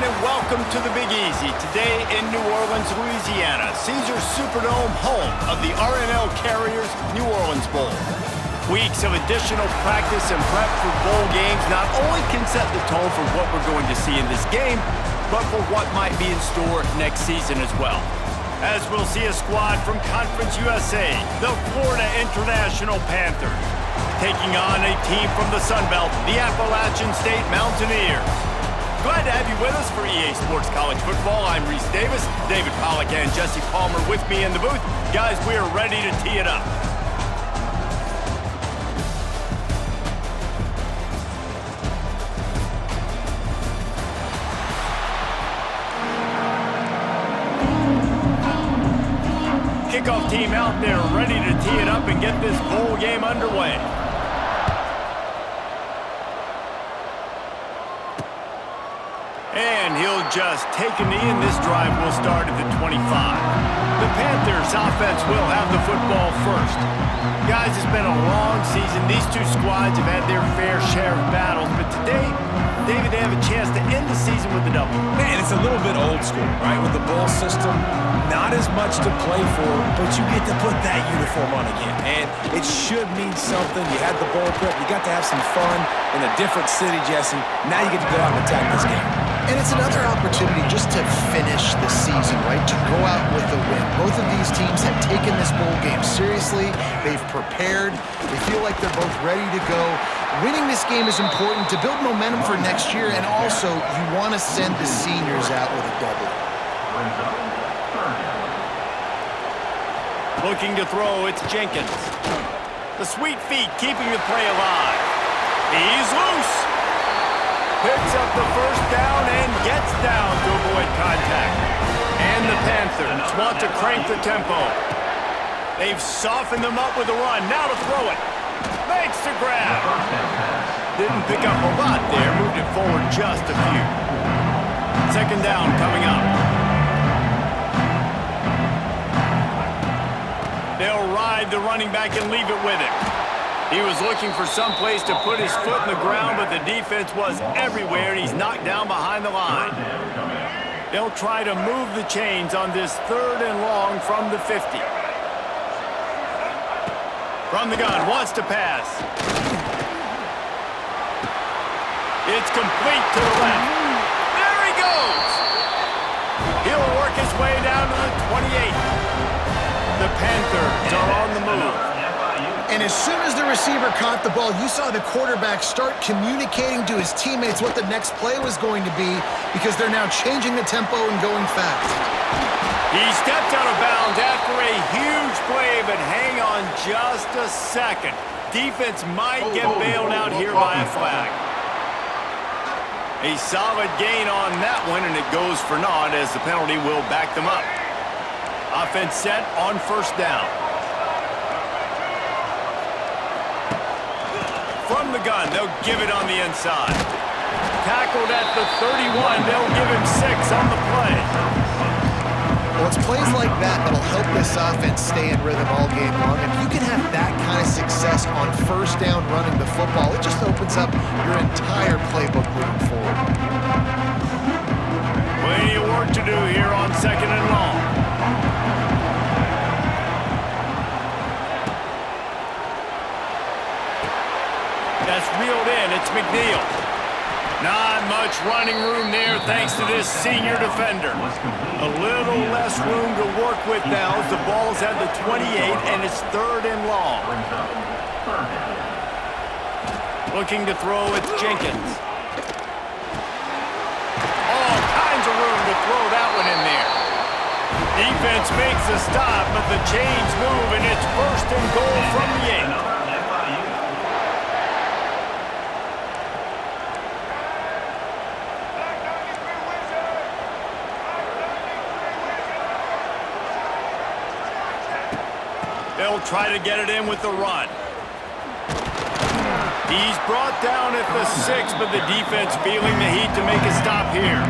everyone, and welcome to the Big Easy. Today in New Orleans, Louisiana, Caesars Superdome, home of the RNL Carriers New Orleans Bowl. Weeks of additional practice and prep for bowl games not only can set the tone for what we're going to see in this game, but for what might be in store next season as well. As we'll see a squad from Conference USA, the Florida International Panthers, taking on a team from the Sun Belt, the Appalachian State Mountaineers. Glad to have you with us for EA Sports College Football. I'm Reese Davis, David Pollack and Jesse Palmer with me in the booth. Guys, we are ready to tee it up. Kickoff team out there ready to tee it up and get this bowl game underway. And he'll just take a knee, and this drive will start at the 25. The Panthers offense will have the football first. Guys, it's been a long season. These two squads have had their fair share of battles, but today, David, they have a chance to end the season with a W. Man, it's a little bit old school, right? With the bowl system, not as much to play for, but you get to put that uniform on again. And it should mean something. You had the bowl prep. You got to have some fun in a different city, Jesse. Now you get to go out and attack this game. And it's another opportunity just to finish the season, right? To go out with a win. Both of these teams have taken this bowl game seriously. They've prepared. They feel like they're both ready to go. Winning this game is important to build momentum for next year, and also you want to send the seniors out with a W. Looking to throw, it's Jenkins. The sweet feet keeping the play alive. He's loose. Picks up the first down and gets down to avoid contact. And the Panthers want to crank the tempo. They've softened them up with a run. Now to throw it. Makes the grab. Didn't pick up a lot there. Moved it forward just a few. Second down coming up. They'll ride the running back and leave it with him. He was looking for some place to put his foot in the ground, but the defense was everywhere, and he's knocked down behind the line. They'll try to move the chains on this third and long from the 50. From the gun, wants to pass. It's complete to the left. There he goes! He'll work his way down to the 28. The Panthers are on the move. And as soon as the receiver caught the ball, you saw the quarterback start communicating to his teammates what the next play was going to be, because they're now changing the tempo and going fast. He stepped out of bounds after a huge play, but hang on just a second. Defense might get bailed out here by a flag. A solid gain on that one, and it goes for naught as the penalty will back them up. Offense set on first down. From the gun, they'll give it on the inside. Tackled at the 31, they'll give him 6 on the play. Well, it's plays like that that'll help this offense stay in rhythm all game long. If you can have that kind of success on first down running the football, it just opens up your entire playbook moving forward. Plenty of work to do here on second and long. That's reeled in. It's McNeil. Not much running room there thanks to this senior defender. A little less room to work with now as the ball's at the 28 and it's third and long. Looking to throw, it's Jenkins. All kinds of room to throw that one in there. Defense makes a stop, but the chains move and it's first and goal from the 8. They'll try to get it in with the run. He's brought down at the 6, but the defense feeling the heat to make a stop here.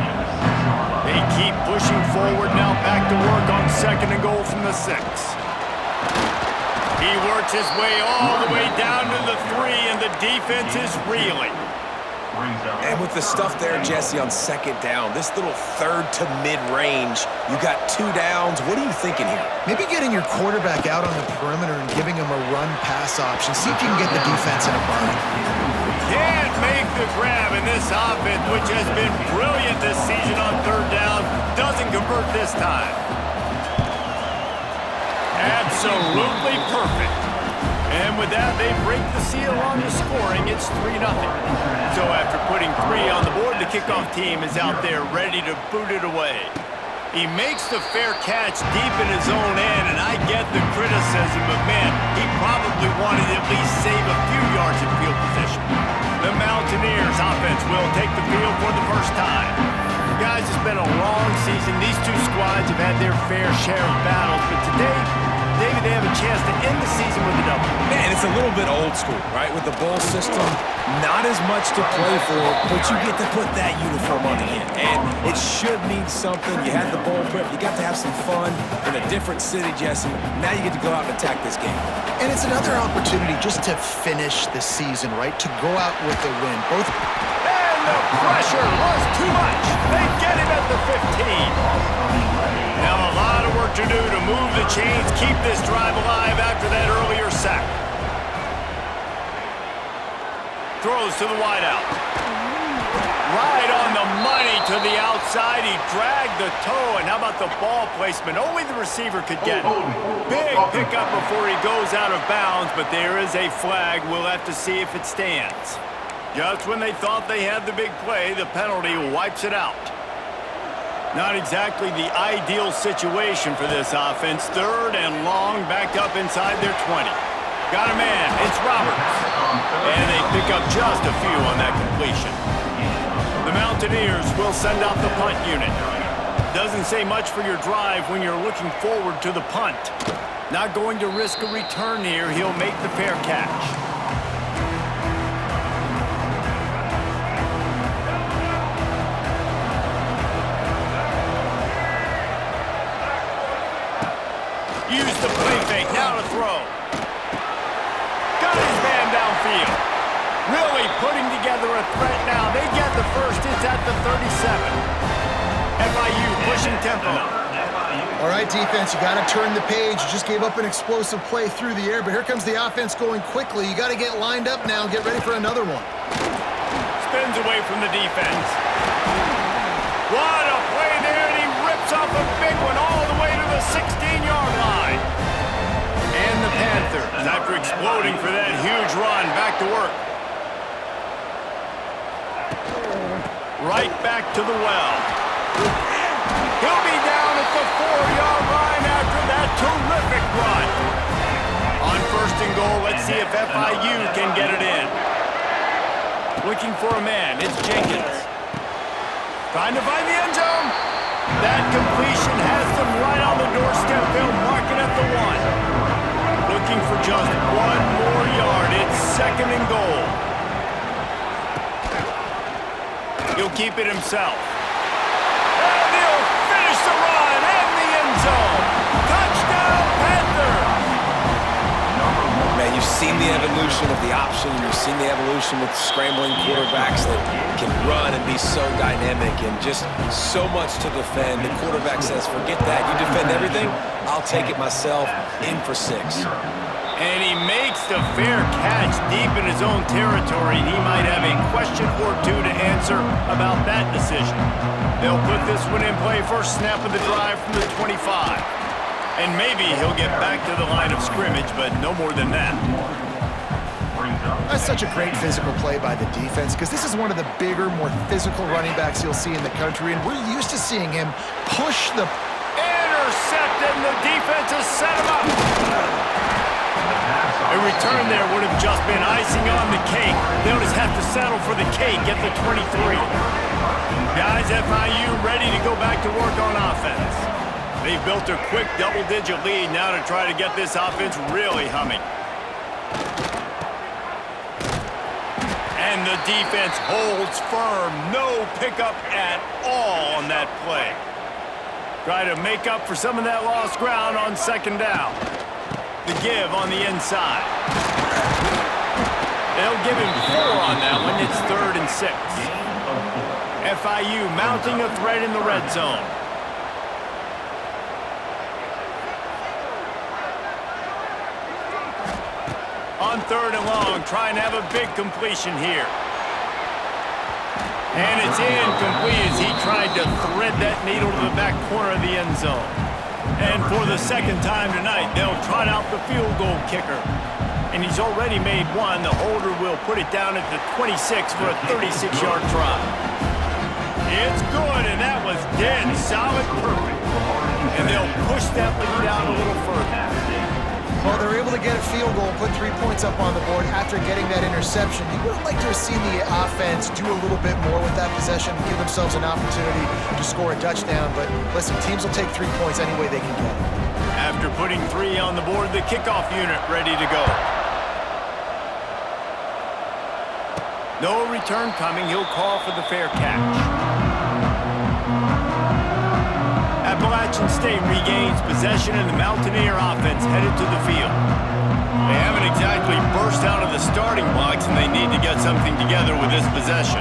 They keep pushing forward now, back to work on second and goal from the 6. He works his way all the way down to the 3, and the defense is reeling. And with the stuff there, Jesse, on second down, this little third to mid-range, you got 2 downs. What are you thinking here? Maybe getting your quarterback out on the perimeter and giving him a run-pass option. See if you can get the defense in a bind. Can't make the grab in this offense, which has been brilliant this season on third down. Doesn't convert this time. Absolutely perfect. And with that, they break the seal on the scoring. It's 3-0. So after putting 3 on the board, the kickoff team is out there ready to boot it away. He makes the fair catch deep in his own end, and I get the criticism, but man, he probably wanted to at least save a few yards in field position. The Mountaineers offense will take the field for the first time. Guys, it's been a long season. These two squads have had their fair share of battles, but today, David, they have a chance to end the season with a double. Man, it's a little bit old school, right? With the bowl system, not as much to play for, but you get to put that uniform on again. And it should mean something. You had the bowl prep. You got to have some fun in a different city, Jesse. Now you get to go out and attack this game. And it's another opportunity just to finish the season, right? To go out with a win. And the pressure was too much. They get him at the 15. Now a lot of work to do to move the chains, keep this drive alive after that earlier sack. Throws to the wideout. Right on the money to the outside. He dragged the toe, and how about the ball placement? Only the receiver could get it. Big pickup before he goes out of bounds, but there is a flag. We'll have to see if it stands. Just when they thought they had the big play, the penalty wipes it out. Not exactly the ideal situation for this offense. 3rd and long, backed up inside their 20. Got a man, it's Roberts. And they pick up just a few on that completion. The Mountaineers will send out the punt unit. Doesn't say much for your drive when you're looking forward to the punt. Not going to risk a return here. He'll make the fair catch. Use the play fake, now to throw. Got his man downfield. Really putting together a threat now. They get the first, it's at the 37. FIU pushing tempo. All right, defense, you got to turn the page. You just gave up an explosive play through the air, but here comes the offense going quickly. You got to get lined up now and get ready for another one. Spins away from the defense. What a play there, and he rips off a big one all the way to the 16-yard line. And the Panthers, after exploding for that huge run, back to work. Right back to the well. He'll be down at the 4-yard line after that terrific run. On 1st and goal, let's see if FIU can get it in. Looking for a man, it's Jenkins. Trying to find the end zone. That completion has them right on the doorstep. They'll mark it at the 1. Looking for just 1 more yard. It's 2nd and goal. He'll keep it himself. And he'll finish the run and the end zone. Touchdown, Panthers! Man, you've seen the evolution of the option. You've seen the evolution with scrambling quarterbacks that can run and be so dynamic and just so much to defend. The quarterback says, forget that. You defend everything, I'll take it myself. In for 6. And he makes the fair catch deep in his own territory. He might have a question or two to answer about that decision. They'll put this one in play first snap of the drive from the 25. And maybe he'll get back to the line of scrimmage, but no more than that. That's such a great physical play by the defense because this is one of the bigger, more physical running backs you'll see in the country, and we're used to seeing him push the... Intercepted, and the defense has set him up. A return there would have just been icing on the cake. They'll just have to settle for the cake at the 23. Guys, FIU ready to go back to work on offense. They've built a quick double-digit lead now to try to get this offense really humming. And the defense holds firm. No pickup at all on that play. Try to make up for some of that lost ground on 2nd down. The give on the inside. They'll give him 4 on that one. It's 3rd and 6. FIU mounting a threat in the red zone. On 3rd and long, trying to have a big completion here. And it's incomplete as he tried to thread that needle to the back corner of the end zone. And for the second time tonight, they'll trot out the field goal kicker. And he's already made one. The holder will put it down at the 26 for a 36-yard try. It's good, and that was dead solid perfect. And they'll push that lead out a little further. Well, they're able to get a field goal, put 3 points up on the board after getting that interception. You would have liked to have seen the offense do a little bit more with that possession, give themselves an opportunity to score a touchdown. But listen, teams will take 3 points any way they can get it. After putting 3 on the board, the kickoff unit ready to go. No return coming. He'll call for the fair catch. Appalachian State regains possession, and the Mountaineer offense headed to the field. They haven't exactly burst out of the starting blocks, and they need to get something together with this possession.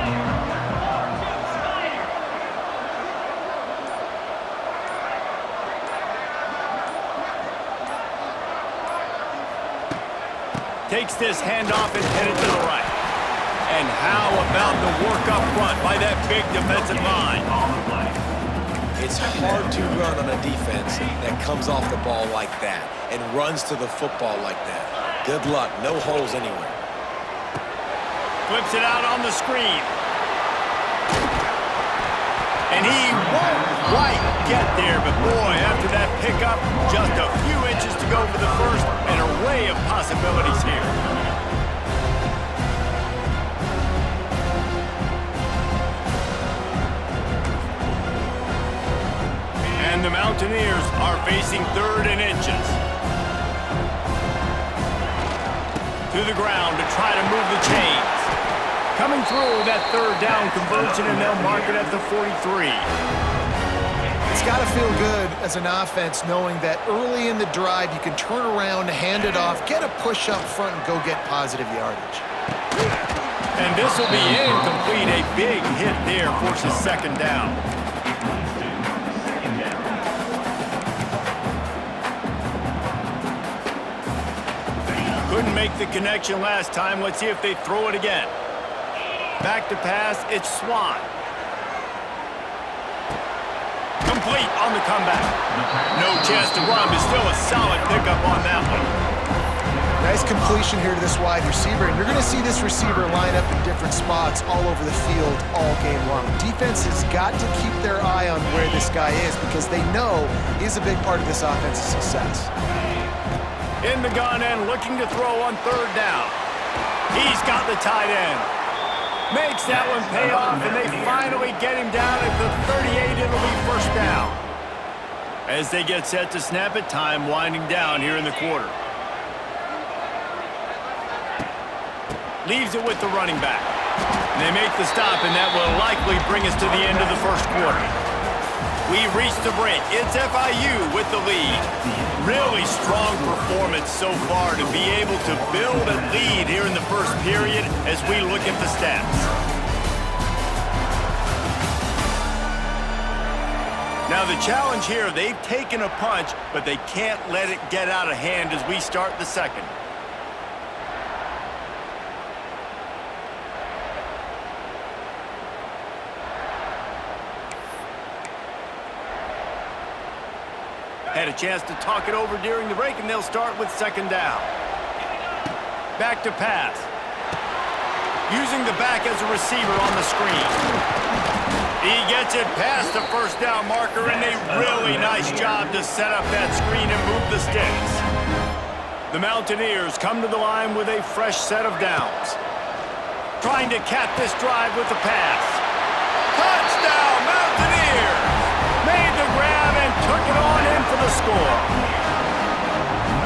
Takes this handoff and headed to the right. And how about the work up front by that big defensive line? It's hard to run on a defense that comes off the ball like that and runs to the football like that. Good luck. No holes anywhere. Flips it out on the screen. And he won't quite get there, but boy, after that pickup, just a few inches to go for the first, and an array of possibilities here. And the Mountaineers are facing 3rd and inches. To the ground to try to move the chains. Coming through that 3rd down conversion, and they'll mark it at the 43. It's got to feel good as an offense knowing that early in the drive you can turn around, hand it off, get a push up front, and go get positive yardage. And this will be incomplete. A big hit there forces 2nd down. Couldn't make the connection last time. Let's see if they throw it again. Back to pass, it's Swan. Complete on the comeback. No chance to run, but still a solid pickup on that one. Nice completion here to this wide receiver, and you're going to see this receiver line up in different spots all over the field all game long. Defense has got to keep their eye on where this guy is because they know he's a big part of this offense's success. In the gun and looking to throw on 3rd down. He's got the tight end. Makes that one pay off, and they finally get him down at the 38. It'll be 1st down. As they get set to snap it, time winding down here in the quarter. Leaves it with the running back. And they make the stop, and that will likely bring us to the end of the 1st quarter. We've reached the break. It's FIU with the lead. Really strong performance so far to be able to build a lead here in the 1st period as we look at the stats. Now the challenge here, they've taken a punch, but they can't let it get out of hand as we start the 2nd. Had a chance to talk it over during the break, and they'll start with 2nd down. Back to pass. Using the back as a receiver on the screen. He gets it past the 1st down marker, and a really nice job to set up that screen and move the sticks. The Mountaineers come to the line with a fresh set of downs. Trying to cap this drive with the pass. Touchdown, Mountaineers! Made the grab and took it on in for the score.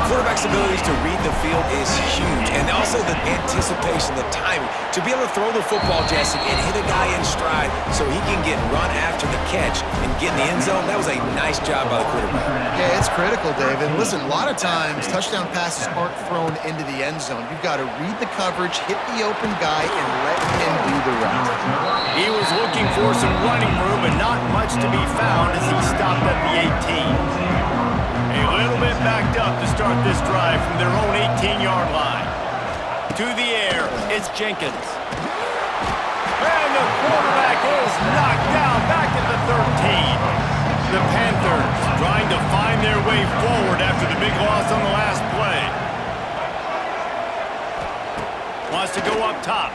Quarterback's abilities to read the field is huge, and also the anticipation anticipation, the timing, to be able to throw the football, Jesse, and hit a guy in stride so he can get run after the catch and get in the end zone. That was a nice job by the quarterback. Yeah, it's critical, David. Listen, a lot of times touchdown passes aren't thrown into the end zone. You've got to read the coverage, hit the open guy, and let him do the rest. He was looking for some running room, but not much to be found as he stopped at the 18. A little bit backed up to start this drive from their own 18-yard line. To the air, it's Jenkins. And the quarterback is knocked down back at the 13. The Panthers trying to find their way forward after the big loss on the last play. Wants to go up top.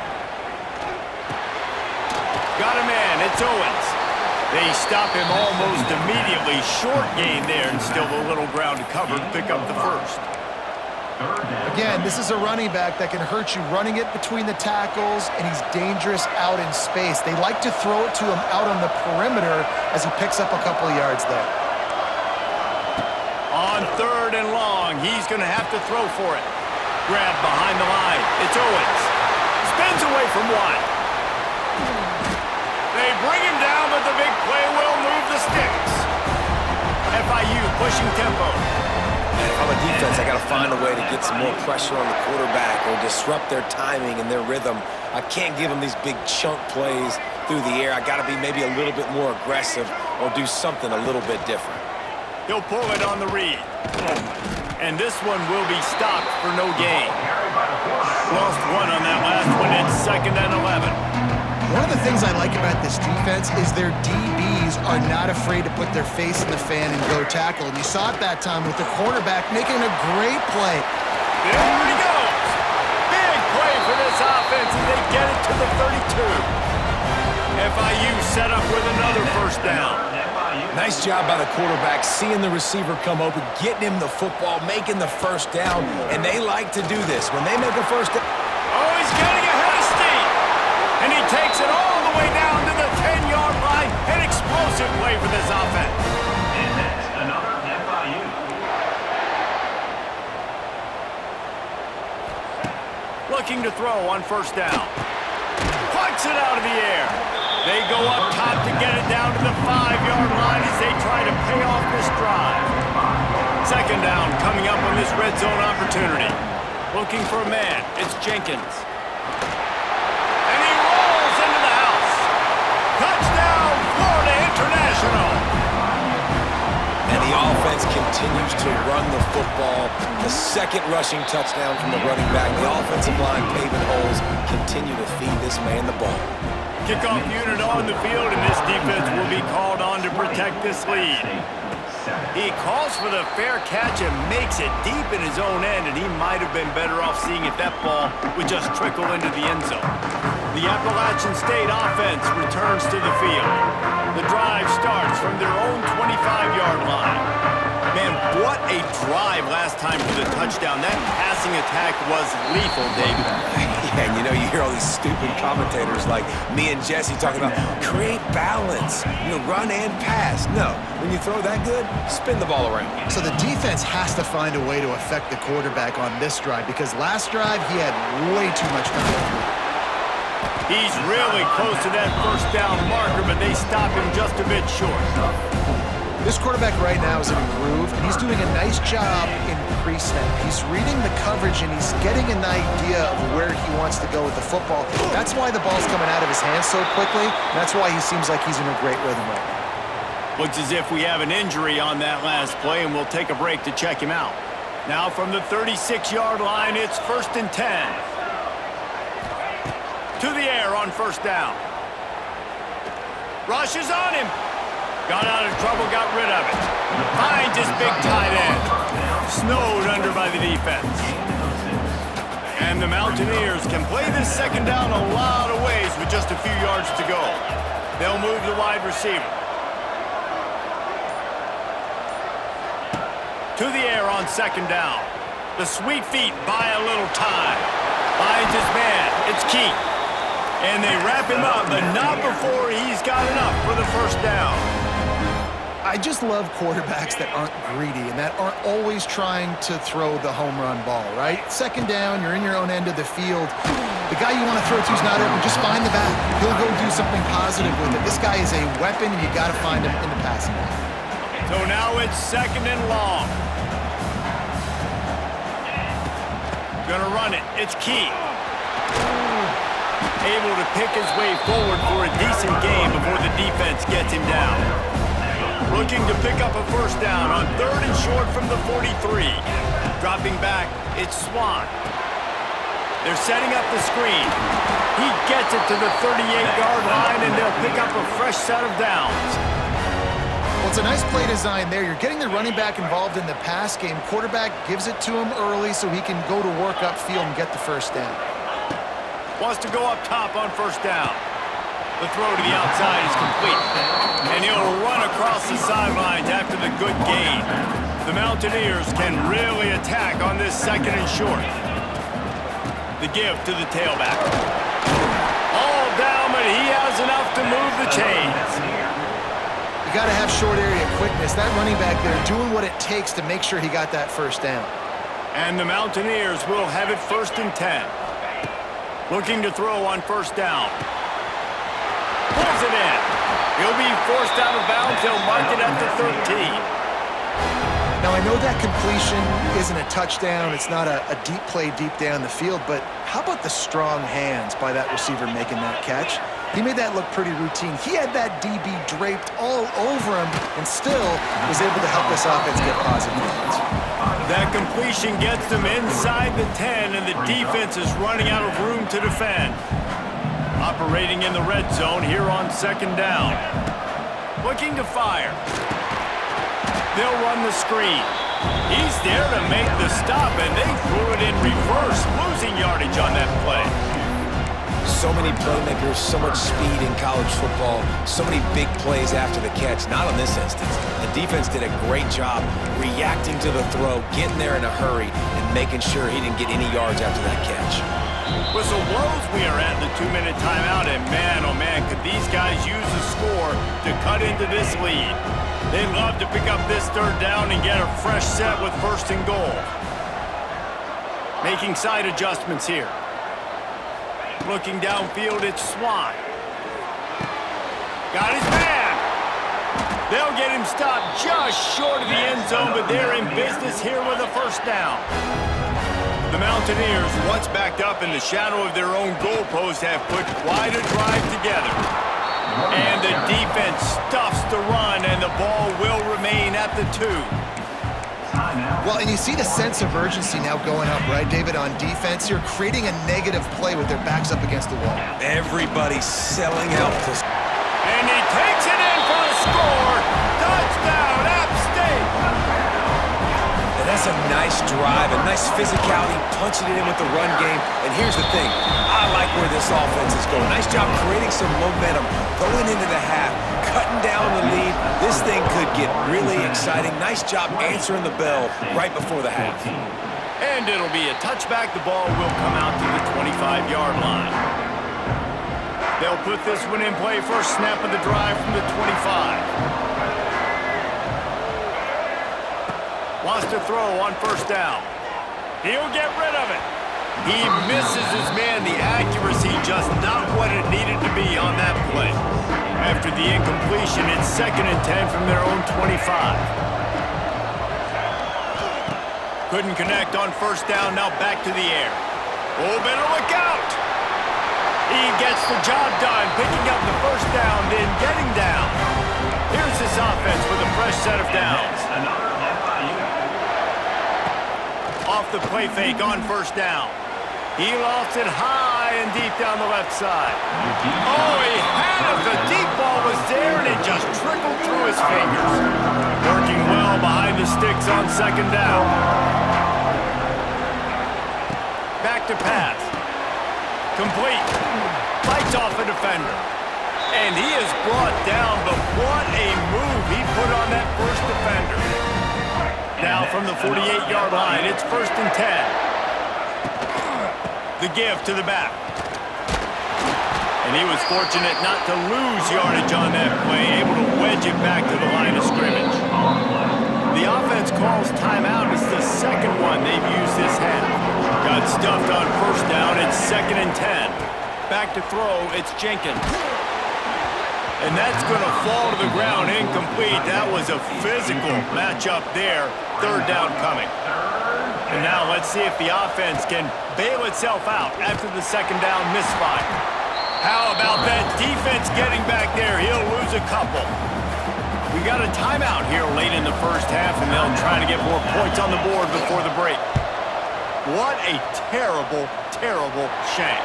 Got a man, it's Owens. They stop him almost immediately. Short gain there and still a little ground to cover to pick up the first. Again, this is a running back that can hurt you running it between the tackles, and he's dangerous out in space. They like to throw it to him out on the perimeter as he picks up a couple of yards there. On 3rd and long, he's going to have to throw for it. Grab behind the line. It's Owens. Spins away from one. They bring him down, but the big play will move the sticks. FIU pushing tempo. And if I'm a defense, I got to find a way to get some more pressure on the quarterback or disrupt their timing and their rhythm. I can't give them these big chunk plays through the air. I got to be maybe a little bit more aggressive or do something a little bit different. He'll pull it on the read. And this one will be stopped for no gain. Lost one on that last one. It's 2nd and 11. One of the things I like about this defense is their DBs are not afraid to put their face in the fan and go tackle. And you saw it that time with the quarterback making a great play. There he goes. Big play for this offense as they get it to the 32. FIU set up with another first down. Nice job by the quarterback, seeing the receiver come open, getting him the football, making the first down, and they like to do this. When they make a first down... Oh, he's getting ahead of steam. And he takes it all the way down to the 10-yard line. An explosive play for this offense. And that's another FIU. Looking to throw on first down. Plucks it out of the air. They go up top to get it down to the 5-yard line as they try to pay off this drive. 2nd down coming up on this red zone opportunity. Looking for a man. It's Jenkins. And the offense continues to run the football. The 2nd rushing touchdown from the running back. The offensive line paving holes continue to feed this man the ball. Kickoff unit on the field, and this defense will be called on to protect this lead. He calls for the fair catch and makes it deep in his own end, and he might have been better off seeing if that ball would just trickle into the end zone. The Appalachian State offense returns to the field. The drive starts from their own 25-yard line. Man, what a drive last time for the touchdown. That passing attack was lethal, David. Yeah, and you know, you hear all these stupid commentators like me and Jesse talking about create balance, run and pass. No, when you throw that good, spin the ball around. So the defense has to find a way to affect the quarterback on this drive because last drive he had way too much time to throw. He's really close to that first down marker, but they stop him just a bit short. This quarterback right now is in a groove, and he's doing a nice job in pre-snap. He's reading the coverage, and he's getting an idea of where he wants to go with the football. That's why the ball's coming out of his hands so quickly, and that's why he seems like he's in a great rhythm right now. Looks as if we have an injury on that last play, and we'll take a break to check him out. Now from the 36-yard line, it's 1st and 10. To the air on first down. Rush is on him. Got out of trouble, got rid of it. Finds his big tight end. Snowed under by the defense. And the Mountaineers can play this 2nd down a lot of ways with just a few yards to go. They'll move the wide receiver. To the air on 2nd down. The sweet feet buy a little time. Finds his man. It's Keith. And they wrap him up, but not before he's got enough for the first down. I just love quarterbacks that aren't greedy and that aren't always trying to throw the home run ball, right? Second down, you're in your own end of the field. The guy you want to throw to is not open. Just find the back. He'll go do something positive with it. This guy is a weapon, and you got to find him in the passing game. So now it's 2nd and long. Gonna run it. It's Key. Able to pick his way forward for a decent game before the defense gets him down. Looking to pick up a first down on 3rd and short from the 43. Dropping back, it's Swann. They're setting up the screen. He gets it to the 38-yard line, and they'll pick up a fresh set of downs. Well, it's a nice play design there. You're getting the running back involved in the pass game. Quarterback gives it to him early so he can go to work upfield and get the first down. Wants to go up top on first down. The throw to the outside is complete. And he'll run across the sidelines after the good gain. The Mountaineers can really attack on this 2nd and short. The give to the tailback. All down, but he has enough to move the chains. You got to have short area quickness. That running back there doing what it takes to make sure he got that first down. And the Mountaineers will have it 1st and 10. Looking to throw on first down. Pulls it in. He'll be forced out of bounds. They'll mark it at the 13. Now, I know that completion isn't a touchdown. It's not a deep play deep down the field, but how about the strong hands by that receiver making that catch? He made that look pretty routine. He had that DB draped all over him and still was able to help this offense get positive yards. That completion gets them inside the 10, and the defense is running out of room to defend. Operating in the red zone here on 2nd down. Looking to fire. They'll run the screen. He's there to make the stop, and they threw it in reverse, losing yardage on that play. So many playmakers, so much speed in college football, so many big plays after the catch. Not in this instance. The defense did a great job reacting to the throw, getting there in a hurry, and making sure he didn't get any yards after that catch. Whistle blows. We are at the 2-minute timeout, and man, oh man, could these guys use a score to cut into this lead. They'd love to pick up this 3rd down and get a fresh set with 1st and goal. Making side adjustments here. Looking downfield, it's Swann. Got his man. They'll get him stopped just short of the end zone, but they're in business here with a first down. The Mountaineers, once backed up in the shadow of their own goalpost, have put quite a drive together. And the defense stuffs the run, and the ball will remain at the 2. Well, and you see the sense of urgency now going up, right, David, on defense. You're creating a negative play with their backs up against the wall. Everybody's selling out to... And he takes it in for a score. Touchdown, App State. And that's a nice drive, a nice physicality, punching it in with the run game. And here's the thing. I like where this offense is going. Nice job creating some momentum, going into the half, cutting down the lead. This thing could get really exciting. Nice job answering the bell right before the half. And it'll be a touchback. The ball will come out to the 25-yard line. They'll put this one in play. First snap of the drive from the 25. Wants to throw on first down. He'll get rid of it. He misses his man. The accuracy just not what it needed to be on that play. After the incompletion, it's 2nd and 10 from their own 25. Couldn't connect on first down. Now back to the air. Oh, better look out. He gets the job done, picking up the first down, then getting down. Here's this offense with a fresh set of downs. Off the play fake on first down. He lofts it high and deep down the left side. Oh, he had it. The deep ball was there, and it just trickled through his fingers. Working well behind the sticks on 2nd down. Back to pass. Complete. Fights off a defender. And he is brought down, but what a move he put on that first defender. Now from the 48-yard line, it's 1st and 10. The give to the back. And he was fortunate not to lose yardage on that play, able to wedge it back to the line of scrimmage. The offense calls timeout. It's the second one they've used this half. Got stuffed on first down. It's 2nd and 10. Back to throw. It's Jenkins. And that's going to fall to the ground incomplete. That was a physical matchup there. 3rd down coming. And now let's see if the offense can bail itself out after the 2nd down misfire. How about that defense getting back there? He'll lose a couple. We got a timeout here late in the first half, and they'll try to get more points on the board before the break. What a terrible, terrible shank.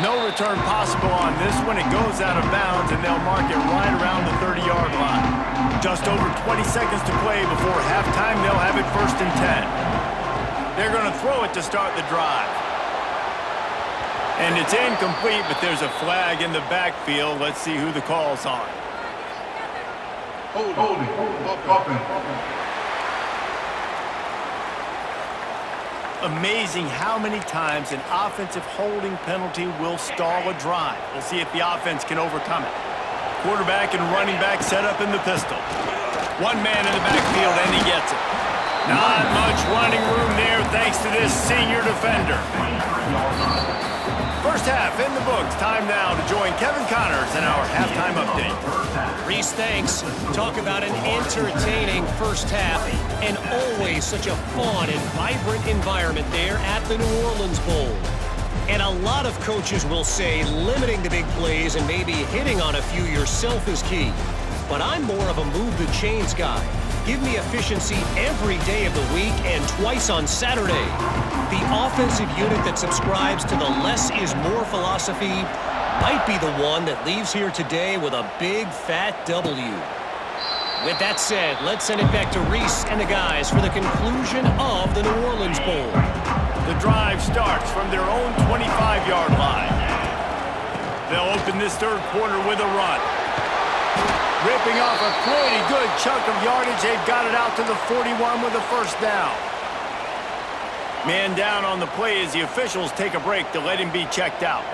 No return possible on this one. It goes out of bounds, and they'll mark it right around the 30-yard line. Just over 20 seconds to play before halftime. They'll have it 1st and 10. They're going to throw it to start the drive. And it's incomplete, but there's a flag in the backfield. Let's see who the call's on. Holding. Amazing how many times an offensive holding penalty will stall a drive. We'll see if the offense can overcome it. Quarterback and running back set up in the pistol. One man in the backfield, and he gets it. Not much running room there thanks to this senior defender. First half in the books. Time now to join Kevin Connors in our halftime update. Reese, thanks. Talk about an entertaining first half and always such a fun and vibrant environment there at the New Orleans Bowl. And a lot of coaches will say limiting the big plays and maybe hitting on a few yourself is key. But I'm more of a move the chains guy. Give me efficiency every day of the week and twice on Saturday. The offensive unit that subscribes to the less is more philosophy might be the one that leaves here today with a big fat W. With that said, let's send it back to Reese and the guys for the conclusion of the New Orleans Bowl. The drive starts from their own 25-yard line. They'll open this 3rd quarter with a run. Ripping off a pretty good chunk of yardage. They've got it out to the 41 with a 1st down. Man down on the play as the officials take a break to let him be checked out.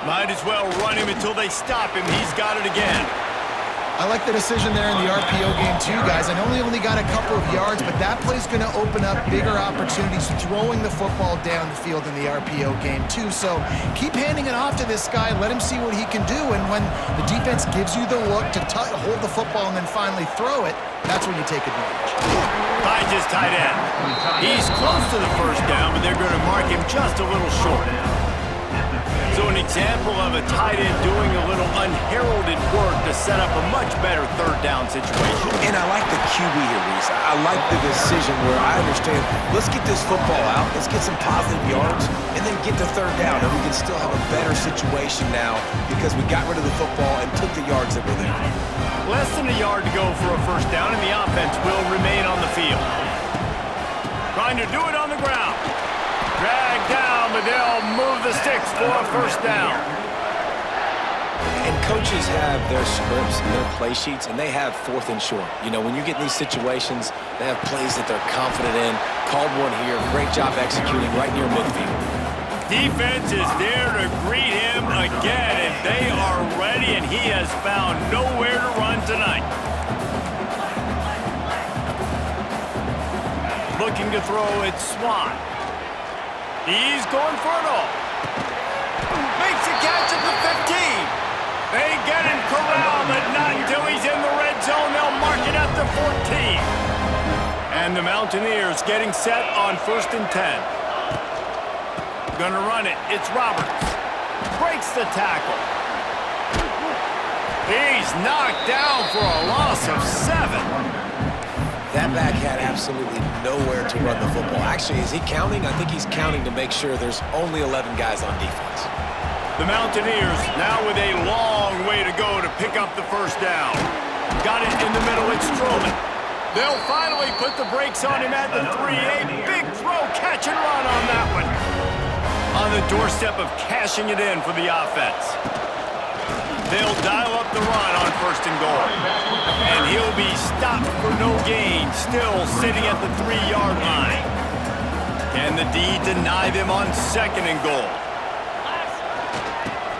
Might as well run him until they stop him. He's got it again. I like the decision there in the RPO game too, guys. I know he only got a couple of yards, but that play's going to open up bigger opportunities throwing the football down the field in the RPO game too. So keep handing it off to this guy. Let him see what he can do. And when the defense gives you the look to hold the football and then finally throw it, that's when you take advantage. Finds his tight end. He's close to the 1st down, but they're going to mark him just a little short. So an example of a tight end doing a little unheralded work to set up a much better 3rd down situation. And I like the QB here, Reese. I like the decision where I understand, let's get this football out, let's get some positive yards, and then get to 3rd down, and we can still have a better situation now because we got rid of the football and took the yards that were there. Less than a yard to go for a 1st down, and the offense will remain on the field. Trying to do it on the ground. Drag down, but they'll move the sticks for a 1st down. And coaches have their scripts and their play sheets, and they have 4th and short. You know, when you get in these situations, they have plays that they're confident in. Called one here. Great job executing right near midfield. Defense is there to greet him again, and they are ready, and he has found nowhere to run tonight. Looking to throw, it's Swan. He's going for it all. Makes a catch at the 15. They get him corralled, but not until he's in the red zone. They'll mark it at the 14. And the Mountaineers getting set on 1st and 10. Gonna run it. It's Roberts. Breaks the tackle. He's knocked down for a loss of 7. That back had absolutely nowhere to run the football. Actually, is he counting? I think he's counting to make sure there's only 11 guys on defense. The Mountaineers now with a long way to go to pick up the 1st down. Got it in the middle. It's Strowman. They'll finally put the brakes on him at the 3. A big throw, catch and run on that one. On the doorstep of cashing it in for the offense. They'll dial up the run on 1st and goal. And he'll be stopped for no gain, still sitting at the 3-yard line. Can the D deny them on 2nd and goal?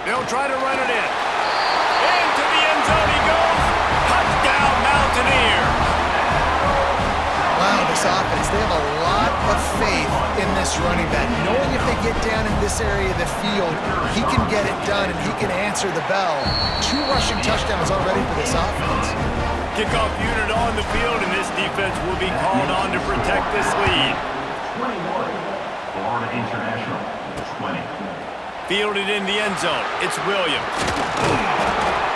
They'll try to run it in. Into the end zone he goes. Touchdown, Mountaineers. Wow, this offense, they have a lot of faith in this running back. Knowing if they get down in this area of the field, he can get it done and he can answer the bell. 2 rushing touchdowns already for this offense. Kickoff unit on the field, and this defense will be called on to protect this lead. 21, Florida International, 20. Fielded in the end zone. It's Williams.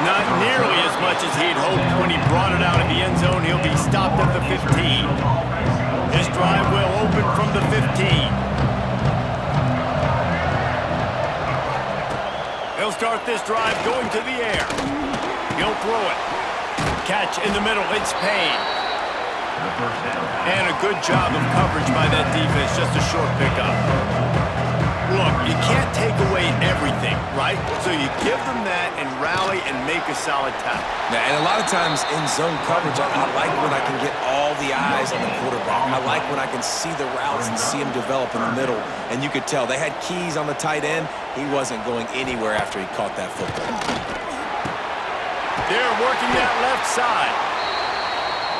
Not nearly as much as he'd hoped when he brought it out of the end zone. He'll be stopped at the 15. This drive will open from the 15. He'll start this drive going to the air. He'll throw it. Catch in the middle. It's Payne. And a good job of coverage by that defense. Just a short pickup. Look, you can't take away everything, right? So you give them that and rally and make a solid tackle. Yeah, and a lot of times in zone coverage, I like when I can get all the eyes on the quarterback. I like when I can see the routes and see him develop in the middle. And you could tell they had keys on the tight end. He wasn't going anywhere after he caught that football. They're working that left side.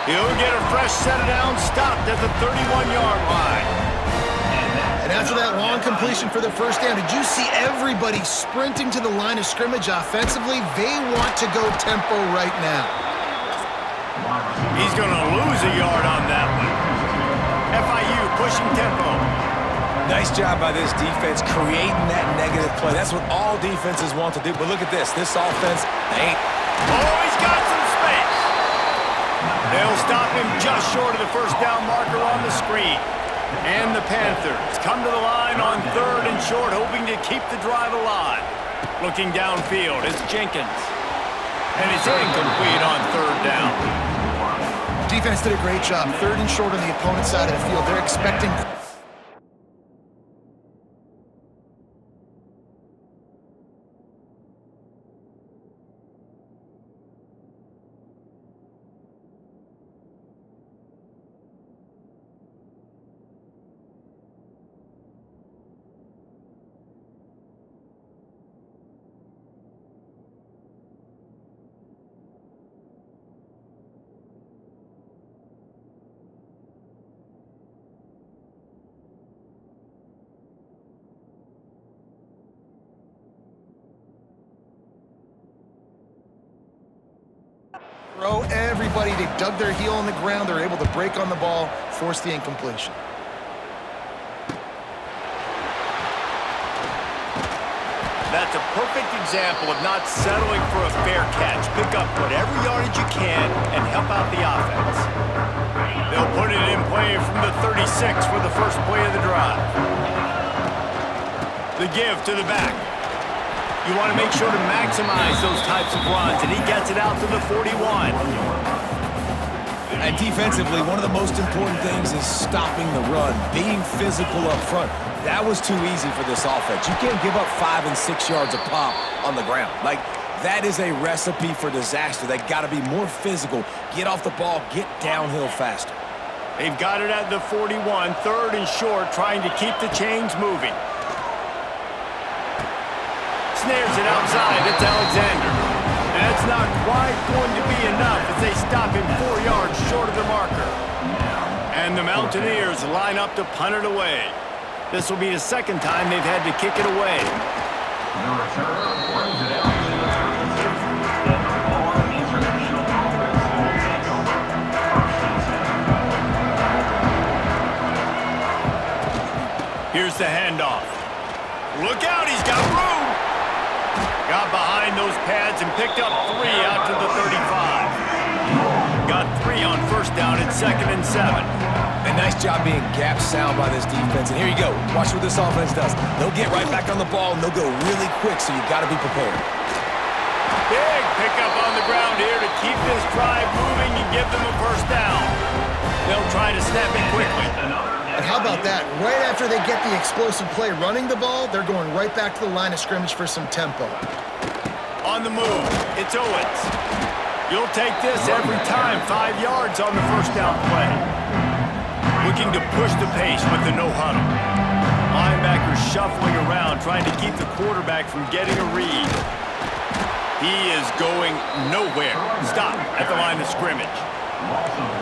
He'll get a fresh set down, stopped at the 31-yard line. And after that long completion for the first down, did you see everybody sprinting to the line of scrimmage offensively? They want to go tempo right now. He's going to lose a yard on that one. FIU pushing tempo. Nice job by this defense creating that negative play. That's what all defenses want to do. But look at this. This offense ain't. Oh, he's got some space. They'll stop him just short of the first down marker on the screen. And the Panthers come to the line on 3rd and short, hoping to keep the drive alive. Looking downfield, it's Jenkins. And it's incomplete on 3rd down. Defense did a great job. 3rd and short on the opponent's side of the field. They're expecting... throw everybody. They dug their heel on the ground. They're able to break on the ball, force the incompletion. That's a perfect example of not settling for a fair catch. Pick up whatever yardage you can and help out the offense. They'll put it in play from the 36 for the first play of the drive. The give to the back. You want to make sure to maximize those types of runs, and he gets it out to the 41. And defensively, one of the most important things is stopping the run, being physical up front. That was too easy for this offense. You can't give up 5 and 6 yards a pop on the ground. Like, that is a recipe for disaster. They got to be more physical, get off the ball, get downhill faster. They've got it at the 41, 3rd and short, trying to keep the chains moving. Snares it outside. It's Alexander. That's not quite going to be enough as they stop him 4 yards short of the marker. And the Mountaineers line up to punt it away. This will be the second time they've had to kick it away. The returner brings it out to the 36. The Florida International offense will take over. 1st and 7. Here's the handoff. Look out, he's got room. Got behind those pads and picked up 3 out to the 35. Got 3 on 1st down at 2nd and 7. A nice job being gap sound by this defense. And here you go. Watch what this offense does. They'll get right back on the ball, and they'll go really quick, so you've got to be prepared. Big pickup on the ground here to keep this drive moving and give them a 1st down. They'll try to snap it quickly. And how about that? Right after they get the explosive play running the ball, they're going right back to the line of scrimmage for some tempo. On the move, it's Owens. You'll take this every time. 5 yards on the 1st down play. Looking to push the pace with the no huddle. Linebackers shuffling around, trying to keep the quarterback from getting a read. He is going nowhere. Stop at the line of scrimmage.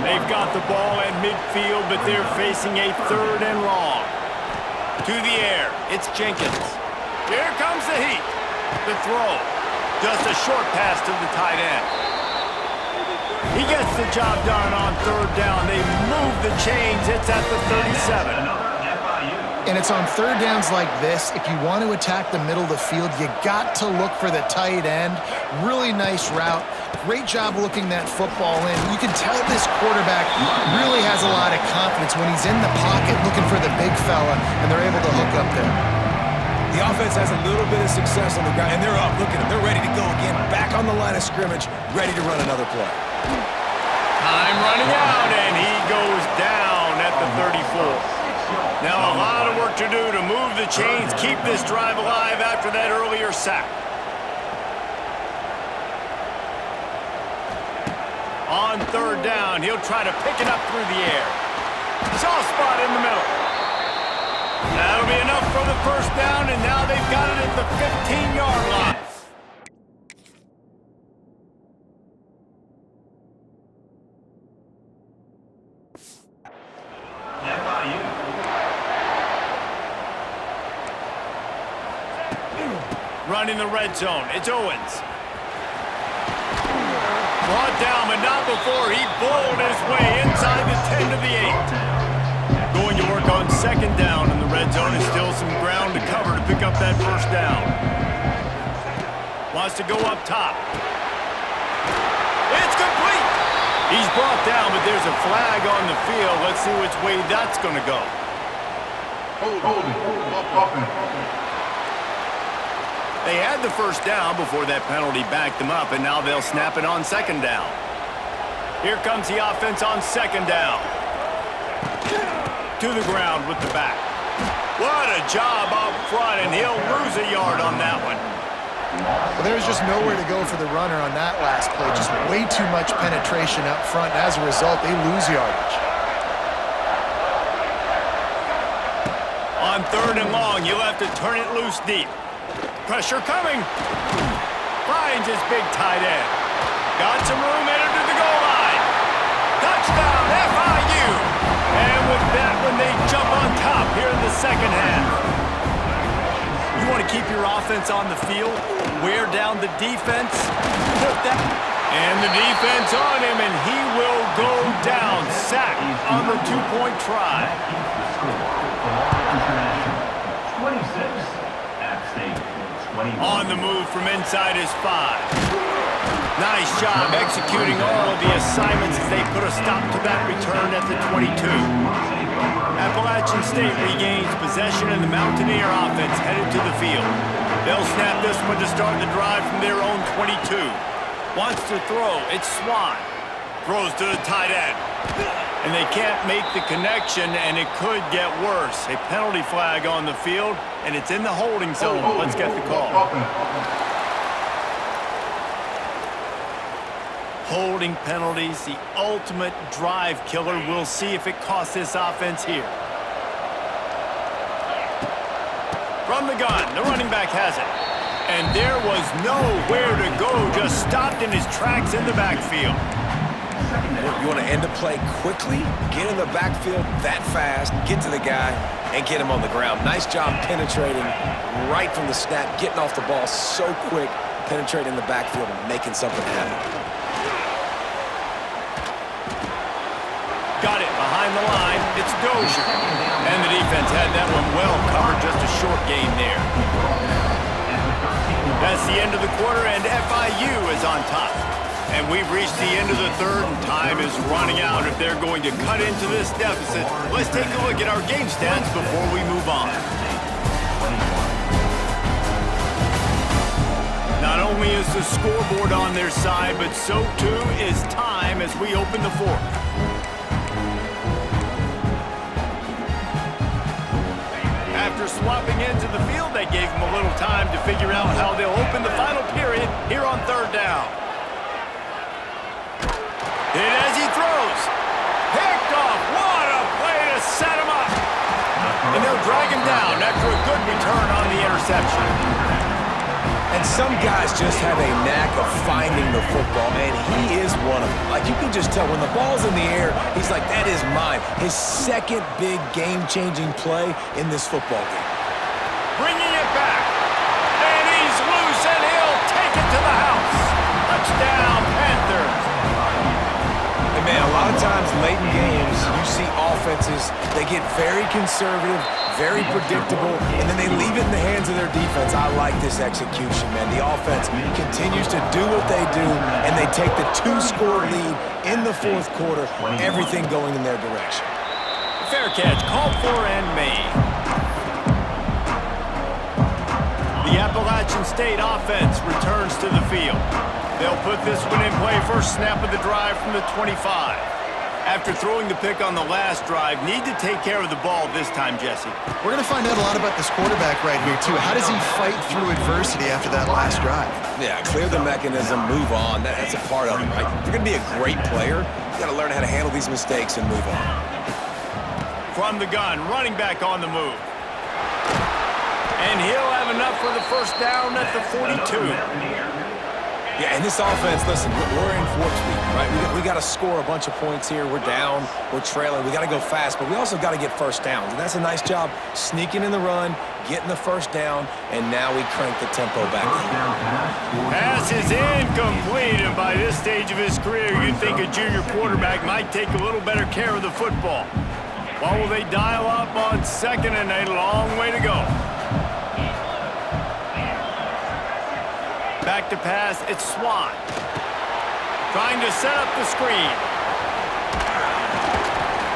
They've got the ball at midfield, but they're facing a 3rd and long. To the air, it's Jenkins. Here comes the heat. The throw. Just a short pass to the tight end. He gets the job done on 3rd down. They move the chains. It's at the 37. And it's on 3rd downs like this. If you want to attack the middle of the field, you got to look for the tight end. Really nice route. Great job looking that football in. You can tell this quarterback really has a lot of confidence when he's in the pocket looking for the big fella, and they're able to hook up there. The offense has a little bit of success on the ground, and they're up. Look at them. They're ready to go again. Back on the line of scrimmage, ready to run another play. Time running out, and he goes down at the 34. Now a lot of work to do to move the chains, keep this drive alive after that earlier sack. On 3rd down, he'll try to pick it up through the air. Soft spot in the middle. That'll be enough for the 1st down, and now they've got it at the 15-yard line. Running the red zone, it's Owens. Brought down, but not before he bowled his way inside the 10 to the 8. Going to work on 2nd down in the red zone. Is still some ground to cover to pick up that 1st down. Wants to go up top. It's complete. He's brought down, but there's a flag on the field. Let's see which way that's going to go. They had the 1st down before that penalty backed them up, and now they'll snap it on 2nd down. Here comes the offense on 2nd down. To the ground with the back. What a job up front, and he'll lose a yard on that one. Well, there's just nowhere to go for the runner on that last play. Just way too much penetration up front. As a result, they lose yardage. On 3rd and long, you'll have to turn it loose deep. Pressure coming. Finds his big tight end. Got some room headed to the goal line. Touchdown, FIU. And with that one, they jump on top here in the 2nd half. You want to keep your offense on the field, wear down the defense, put that, and the defense on him, and he will go down. Sack on the 2-point try. 26 at State. On the move from inside his 5. Nice job executing all of the assignments as they put a stop to that return at the 22. Appalachian State regains possession, and the Mountaineer offense headed to the field. They'll snap this one to start the drive from their own 22. Wants to throw. It's Swan. Throws to the tight end. And they can't make the connection, and it could get worse. A penalty flag on the field, and it's in the holding zone. Let's get the call. Holding penalties, the ultimate drive killer. We'll see if it costs this offense here. From the gun, the running back has it. And there was nowhere to go, just stopped in his tracks in the backfield. You want to end a play quickly, get in the backfield that fast, get to the guy, and get him on the ground. Nice job penetrating right from the snap, getting off the ball so quick, penetrating the backfield and making something happen. Got it behind the line. It's Dozier. And the defense had that one well covered. Just a short gain there. That's the end of the quarter, and FIU is on top. And we've reached the end of the 3rd, and time is running out if they're going to cut into this deficit. Let's take a look at our game stats before we move on. Not only is the scoreboard on their side, but so too is time as we open the 4th. After swapping into the field, that gave them a little time to figure out how they'll open the final period here on 3rd down. And as he throws, picked off. What a play to set him up. And they'll drag him down after a good return. reception. And some guys just have a knack of finding the football, and he is one of them. Like, you can just tell when the ball's in the air, he's like, that is mine. His second big game-changing play in this football game. Bringing it back. And he's loose, and he'll take it to the house. Touchdown, Panthers. And man, a lot of times late in games, you see offenses, they get very conservative, very predictable, and then they leave it in the hands of their defense. I like this execution, man. The offense continues to do what they do, and they take the 2-score lead in the fourth quarter, everything going in their direction. Fair catch, called for and made. The Appalachian State offense returns to the field. They'll put this one in play first snap of the drive from the 25. After throwing the pick on the last drive, need to take care of the ball this time, Jesse. We're going to find out a lot about this quarterback right here, too. How does he fight through adversity after that last drive? Yeah, clear the mechanism, move on. That's a part of it, right? If you're going to be a great player, you got to learn how to handle these mistakes and move on. From the gun, running back on the move. And he'll have enough for the first down at the 42. Yeah, and this offense, listen, we're in warp speed, right? We got to score a bunch of points here. We're down, we're trailing. We got to go fast, but we also got to get first downs. And that's a nice job sneaking in the run, getting the first down, and now we crank the tempo back up. Pass is incomplete, and by this stage of his career, you'd think a junior quarterback might take a little better care of the football. What will they dial up on second and a long way to go? Back to pass, it's Swan. Trying to set up the screen.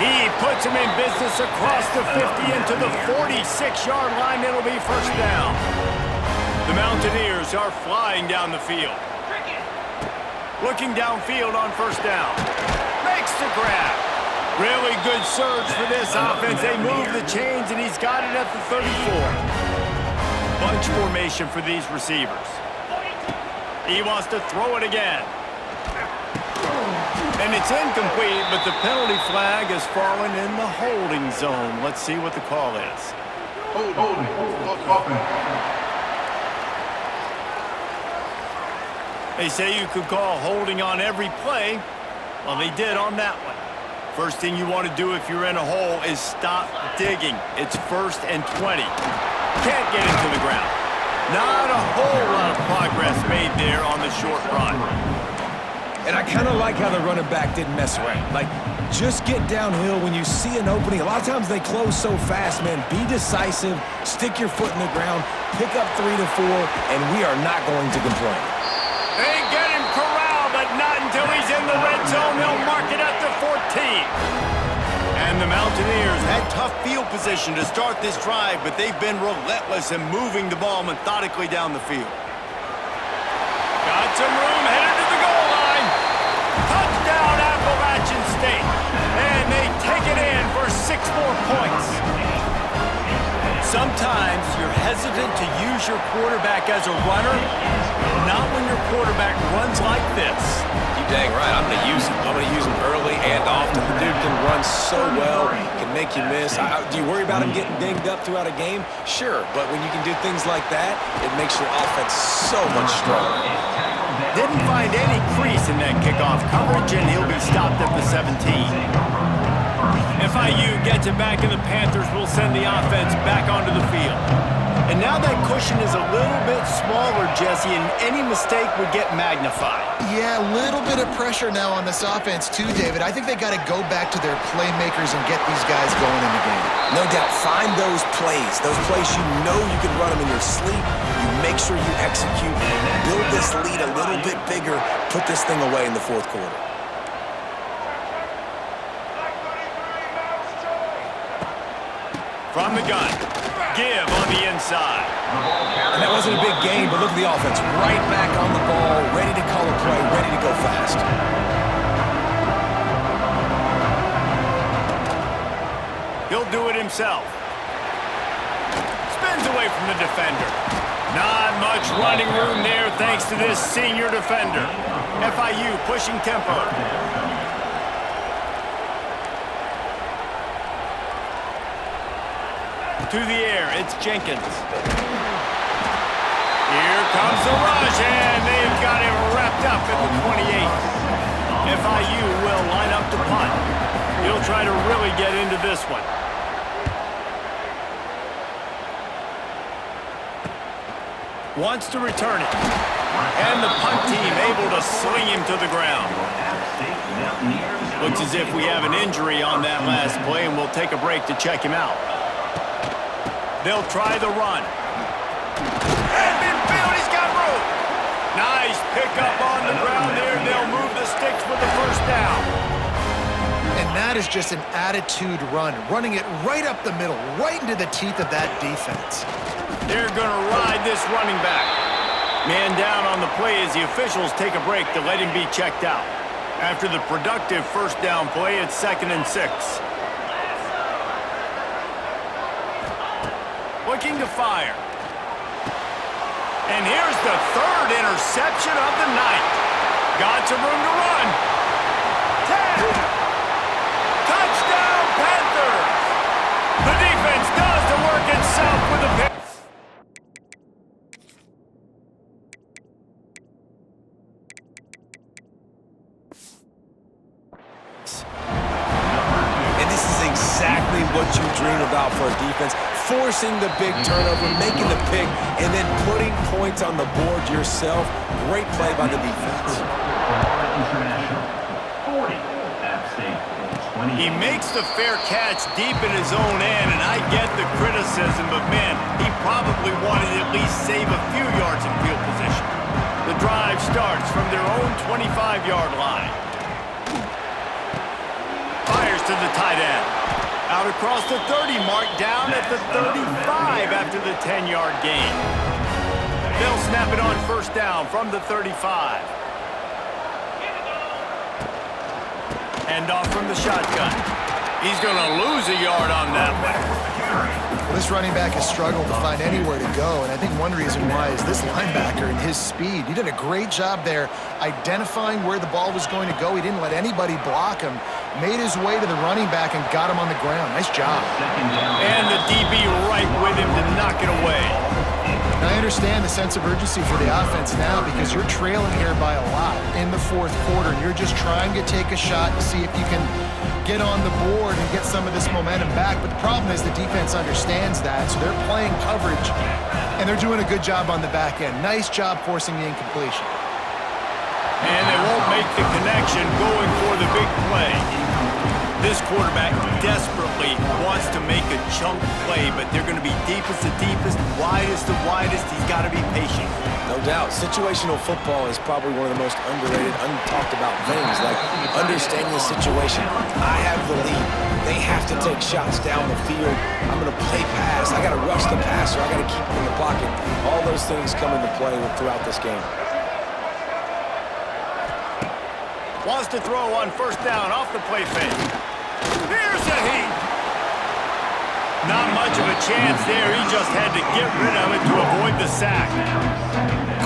He puts him in business across the 50 into the 46-yard line. It'll be first down. The Mountaineers are flying down the field. Looking downfield on first down. Makes the grab. Really good surge for this offense. They move the chains, and he's got it at the 34. Bunch formation for these receivers. He wants to throw it again. And it's incomplete, but the penalty flag has fallen in the holding zone. Let's see what the call is. They say you could call holding on every play. Well, they did on that one. First thing you want to do if you're in a hole is stop digging. It's 1st and 20. Can't get into the ground. Not a whole lot of progress made there on the short run. And I kind of like how the running back didn't mess around. Like, just get downhill when you see an opening. A lot of times they close so fast, man. Be decisive, stick your foot in the ground, pick up 3 to 4, and we are not going to complain. They get him corralled, but not until he's in the red zone. They'll mark it at the 14. And the Mountaineers had tough field position to start this drive, but they've been relentless in moving the ball methodically down the field. Got some room, headed to the goal line. Touchdown, Appalachian State. And they take it in for 6 more points. Sometimes you're hesitant to use your quarterback as a runner, not when your quarterback runs like this. You dang right, I'm going to use him. I'm going to use him early and often. The dude can run so well, can make you miss. Do you worry about him getting dinged up throughout a game? Sure, but when you can do things like that, it makes your offense so much stronger. Didn't find any crease in that kickoff coverage, and he'll be stopped at the 17. FIU gets it back, and the Panthers will send the offense back onto the field. And now that cushion is a little bit smaller, Jesse, and any mistake would get magnified. Yeah, a little bit of pressure now on this offense too, David. I think they got to go back to their playmakers and get these guys going in the game. No doubt. Find those plays you know you can run them in your sleep. You make sure you execute, build this lead a little bit bigger, put this thing away in the fourth quarter. From the gun, give on the inside. And that wasn't a big gain, but look at the offense. Right back on the ball, ready to call a play, ready to go fast. He'll do it himself. Spins away from the defender. Not much running room there thanks to this senior defender. FIU pushing tempo. To the air, it's Jenkins. Here comes the rush, and they've got him wrapped up at the 28. FIU will line up to punt. He'll try to really get into this one. Wants to return it. And the punt team able to sling him to the ground. Looks as if we have an injury on that last play, and we'll take a break to check him out. They'll try the run. And midfield, he's got room. Nice pickup on the ground there. They'll move the sticks with the first down. And that is just an attitude run, running it right up the middle, right into the teeth of that defense. They're going to ride this running back. Man down on the play as the officials take a break to let him be checked out. After the productive first down play, it's 2nd and 6. Looking to fire. And here's the 3rd interception of the night. Got some room to run. 10. Touchdown, Panthers! The defense does the work itself with a pick. Exactly what you dream about for a defense, forcing the big turnover, making the pick, and then putting points on the board yourself. Great play by the defense. He makes the fair catch deep in his own end, and I get the criticism, but man, he probably wanted to at least save a few yards of field position. The drive starts from their own 25-yard line. Fires to the tight end. Out across the 30 mark, down at the 35 after the 10-yard gain. They'll snap it on first down from the 35. Hand off from the shotgun. He's going to lose a yard on that one. Well, this running back has struggled to find anywhere to go, and I think one reason why is this linebacker and his speed. He did a great job there identifying where the ball was going to go. He didn't let anybody block him. Made his way to the running back and got him on the ground. Nice job. And the DB right with him to knock it away. And I understand the sense of urgency for the offense now because you're trailing here by a lot in the 4th quarter, and you're just trying to take a shot to see if you can get on the board and get some of this momentum back. But the problem is the defense understands that, so they're playing coverage, and they're doing a good job on the back end. Nice job forcing the incompletion. And they won't make the connection going for the big play. This quarterback desperately wants to make a chunk play, but they're going to be deepest to deepest, widest to widest. He's got to be patient. No doubt. Situational football is probably one of the most underrated, untalked about things, like understanding the situation. I have the lead. They have to take shots down the field. I'm going to play pass. I got to rush the passer. I got to keep him in the pocket. All those things come into play throughout this game. Wants to throw on first down off the play fake. Here's a heat. Not much of a chance there. He just had to get rid of it to avoid the sack.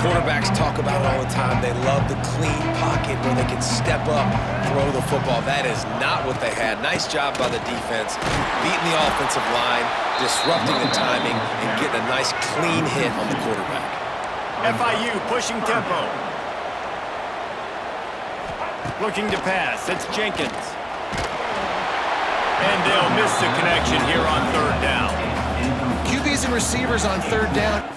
Quarterbacks talk about it all the time. They love the clean pocket where they can step up, throw the football. That is not what they had. Nice job by the defense, beating the offensive line, disrupting the timing, and getting a nice clean hit on the quarterback. FIU pushing tempo. Looking to pass. It's Jenkins. And they'll miss the connection here on 3rd down. QBs and receivers on 3rd down.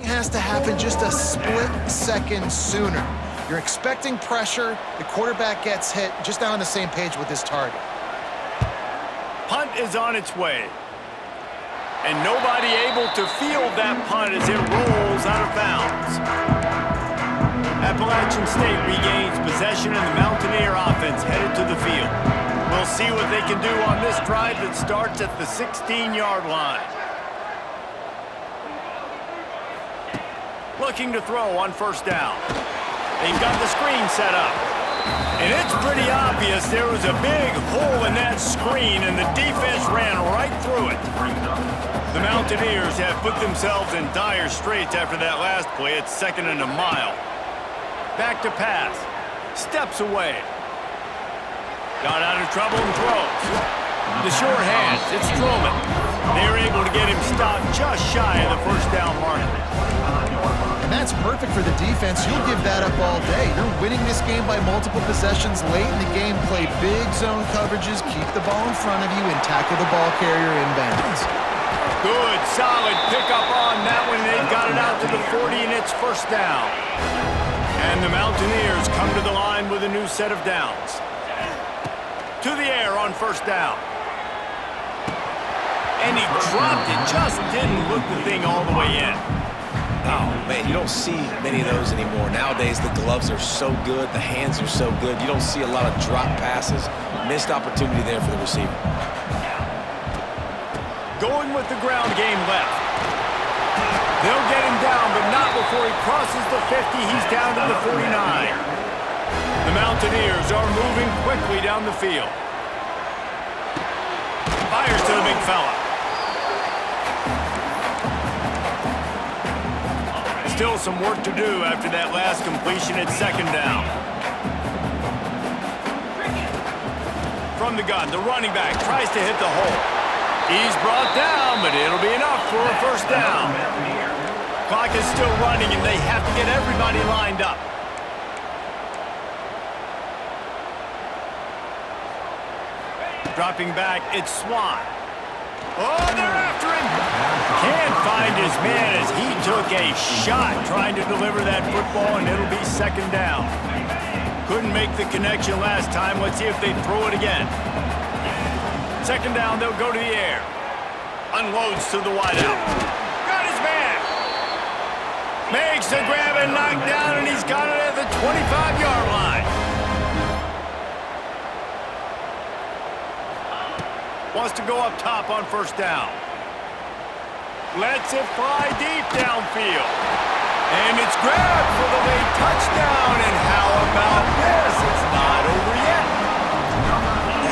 Has to happen just a split second sooner. You're expecting pressure, the quarterback gets hit, just not on the same page with his target. Punt is on its way. And nobody able to field that punt as it rolls out of bounds. Appalachian State regains possession and the Mountaineer offense headed to the field. We'll see what they can do on this drive that starts at the 16-yard line. Looking to throw on first down. They've got the screen set up. And it's pretty obvious there was a big hole in that screen, and the defense ran right through it. The Mountaineers have put themselves in dire straits after that last play. It's 2nd and a mile. Back to pass. Steps away. Got out of trouble and throws. The short hands. It's Stroman. They're able to get him stopped just shy of the first down marker. And that's perfect for the defense. You'll give that up all day. You're winning this game by multiple possessions late in the game. Play big zone coverages, keep the ball in front of you, and tackle the ball carrier inbounds. Good, solid pickup on that one. They've got it out to the 40, and it's first down. And the Mountaineers come to the line with a new set of downs. To the air on first down. And he dropped it. Just didn't look the thing all the way in. Oh, man, you don't see many of those anymore. Nowadays, the gloves are so good. The hands are so good. You don't see a lot of drop passes. Missed opportunity there for the receiver. Going with the ground game left. They'll get him down, but not before he crosses the 50. He's down to the 49. The Mountaineers are moving quickly down the field. Fires to the big fella. Still some work to do after that last completion at 2nd down. From the gun, the running back tries to hit the hole. He's brought down, but it'll be enough for a first down. Clock is still running, and they have to get everybody lined up. Dropping back, it's Swan. Oh, they're after him! Can't find his man as he took a shot trying to deliver that football, and it'll be 2nd down. Couldn't make the connection last time. Let's see if they throw it again. 2nd down, they'll go to the air. Unloads to the wideout. Got his man! Makes the grab and knock down, and he's got it at the 25-yard line. Wants to go up top on first down. Lets it fly deep downfield. And it's grabbed for the late touchdown. And how about this? It's not over yet.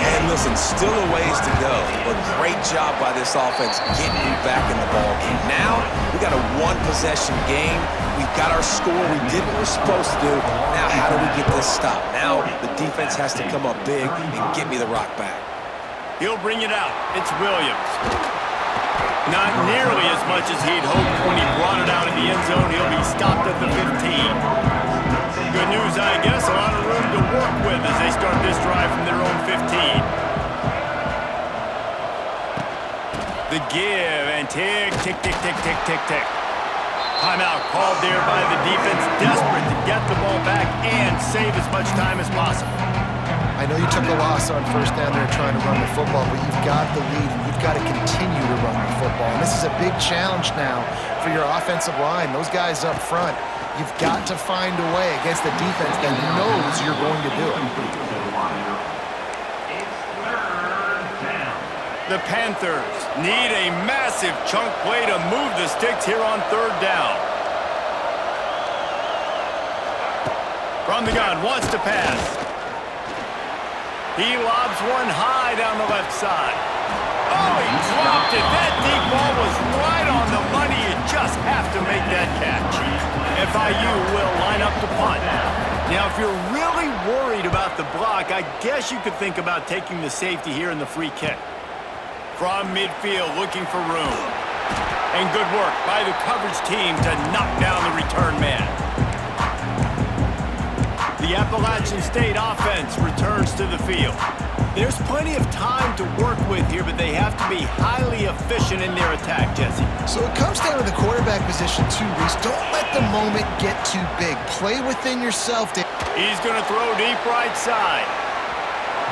And listen, still a ways to go, but great job by this offense getting you back in the ball game. Now, we got a one-possession game. We've got our score. We did what we're supposed to do. Now, how do we get this stopped? Now, the defense has to come up big and get me the rock back. He'll bring it out. It's Williams. Not nearly as much as he'd hoped when he brought it out in the end zone. He'll be stopped at the 15. Good news, I guess. A lot of room to work with as they start this drive from their own 15. The give and tick, tick, tick, tick, tick, tick, tick. Timeout called there by the defense, desperate to get the ball back and save as much time as possible. I know you took a loss on first down there trying to run the football, but you've got the lead, and you've got to continue to run the football. And this is a big challenge now for your offensive line. Those guys up front, you've got to find a way against the defense that knows you're going to do it. The Panthers need a massive chunk play to move the sticks here on 3rd down. From the gun, wants to pass. He lobs one high down the left side. Oh, he dropped it. That deep ball was right on the money. You just have to make that catch. FIU will line up to punt. Now, if you're really worried about the block, I guess you could think about taking the safety here in the free kick. From midfield, looking for room. And good work by the coverage team to knock down the return man. The Appalachian State offense returns to the field. There's plenty of time to work with here, but they have to be highly efficient in their attack, Jesse. So it comes down to the quarterback position too, Reese. Don't let the moment get too big. Play within yourself. He's going to throw deep right side.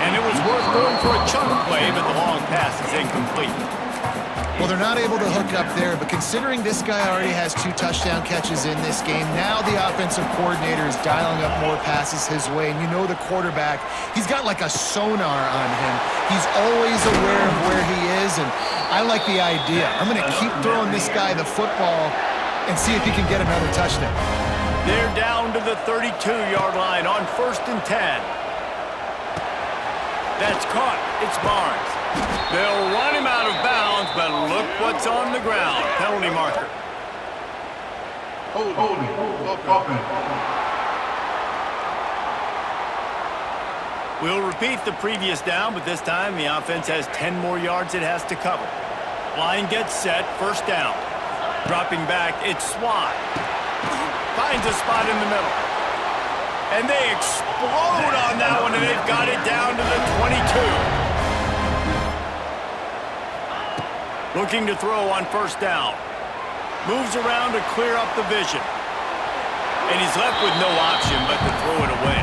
And it was worth going for a chunk play, but the long pass is incomplete. Well, they're not able to hook up there, but considering this guy already has 2 touchdown catches in this game, now the offensive coordinator is dialing up more passes his way, and you know the quarterback, he's got like a sonar on him. He's always aware of where he is, and I like the idea. I'm going to keep throwing this guy the football and see if he can get another touchdown. They're down to the 32-yard line on 1st and 10. That's caught. It's Barnes. They'll run him out of bounds, but look what's on the ground. Penalty marker. Holding. Offense. We'll repeat the previous down, but this time the offense has 10 more yards it has to cover. Line gets set, 1st down. Dropping back, it's Swan. Finds a spot in the middle. And they explode on that one, and they've got it down to the 22. Looking to throw on 1st down. Moves around to clear up the vision. And he's left with no option but to throw it away.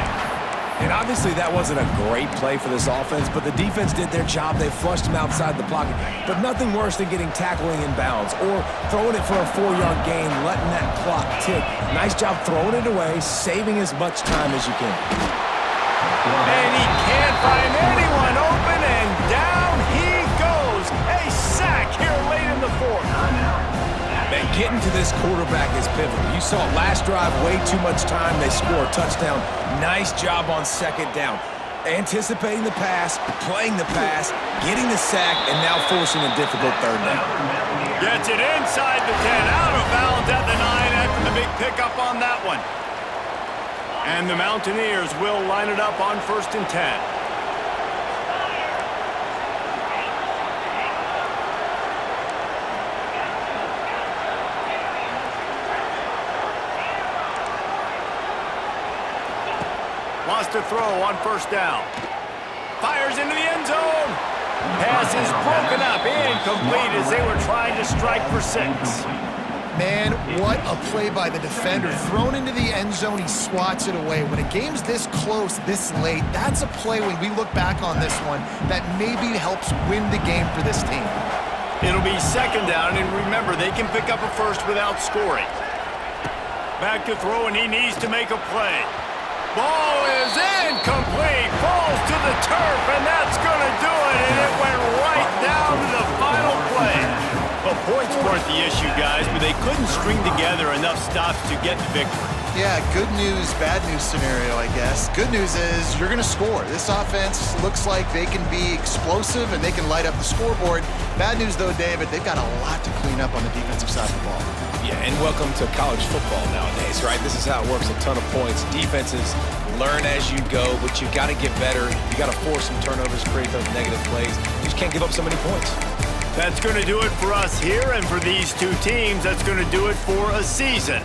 And obviously that wasn't a great play for this offense, but the defense did their job. They flushed him outside the pocket. But nothing worse than getting tackling in bounds or throwing it for a 4-yard gain, letting that clock tick. Nice job throwing it away, saving as much time as you can. And he can't find anyone open, and down he goes. A sack here late in the 4th. Man, getting to this quarterback is pivotal. You saw last drive, way too much time. They score a touchdown. Nice job on 2nd down. Anticipating the pass, playing the pass, getting the sack, and now forcing a difficult 3rd down. Gets it inside the 10, out of bounds at the 9 after the big pickup on that one. And the Mountaineers will line it up on 1st and 10. Wants to throw on 1st down. Fires into the end zone. Pass is broken up, incomplete as they were trying to strike for 6. Man, what a play by the defender. Thrown into the end zone, he swats it away. When a game's this close, this late, that's a play when we look back on this one that maybe helps win the game for this team. It'll be 2nd down, and remember, they can pick up a 1st without scoring. Back to throw, and he needs to make a play. Ball is incomplete, falls to the turf, and that's going to do it, and it went right down to the final play. But points weren't the issue, guys, but they couldn't string together enough stops to get the victory. Yeah, good news, bad news scenario, I guess. Good news is you're going to score. This offense looks like they can be explosive and they can light up the scoreboard. Bad news, though, David, they've got a lot to clean up on the defensive side of the ball. Yeah, and welcome to college football nowadays, right? This is how it works, a ton of points. Defenses learn as you go, but you got to get better. You got to force some turnovers, create those negative plays. You just can't give up so many points. That's going to do it for us here, and for these two teams, that's going to do it for a season.